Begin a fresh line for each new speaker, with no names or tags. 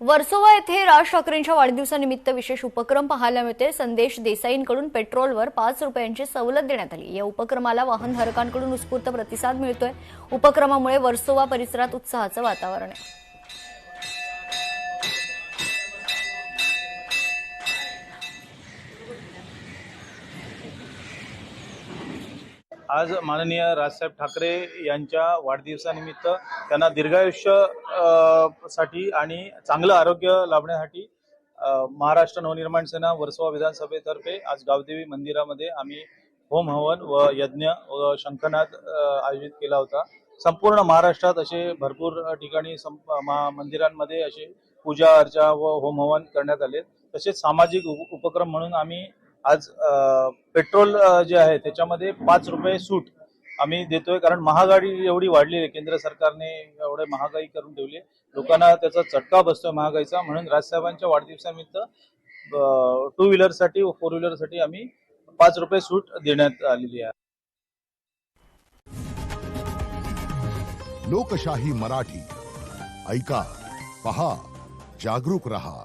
वर्सोवा येथे राज ठाकरेंच्या वाढदिवसानिमित्त विशेष उपक्रम पाहायला मिळते। संदेश देसाईंकडून पेट्रोलवर 5 रुपयांची सवलत देण्यात आली। या उपक्रमाला वाहनधारकांकडून उत्स्फूर्त प्रतिसाद मिळतोय। उपक्रमामुळे वर्सोवा परिसरात उत्साहाचं वातावरण आहे।
आज माननीय राजसाहेब ठाकरे यांच्या वाढदिवसानिमित्त त्यांना दीर्घायुष्य साठी आणि चांगलं आरोग्य लाभण्यासाठी महाराष्ट्र नवनिर्माण सेना वर्सोवा विधानसभेतर्फे आज गावदेवी मंदिरामध्ये आम्ही होम हवन व यज्ञ व शंखनाद आयोजित केला होता। संपूर्ण महाराष्ट्रात असे भरपूर ठिकाणी मंदिरांमध्ये असे पूजा अर्चा व होम हवन करण्यात आले। तसेच सामाजिक उपक्रम म्हणून आम्ही आज पेट्रोल जे आहे त्याच्यामध्ये 5 रुपये सूट आम्ही देतोय, कारण महागाई एवढी वाढली आहे, केंद्र सरकारने एवढे महागाई करून ठेवली आहे, लोकांना त्याचा चटका बसतोय महागाईचा। म्हणून राजसाहेबांच्या वाढदिवसानिमित्त 2 व्हीलरसाठी व 4 व्हीलरसाठी आम्ही 5 रुपये सूट देण्यात आलेली आहे।
लोकशाही मराठी ऐका, पहा, जागरूक रहा।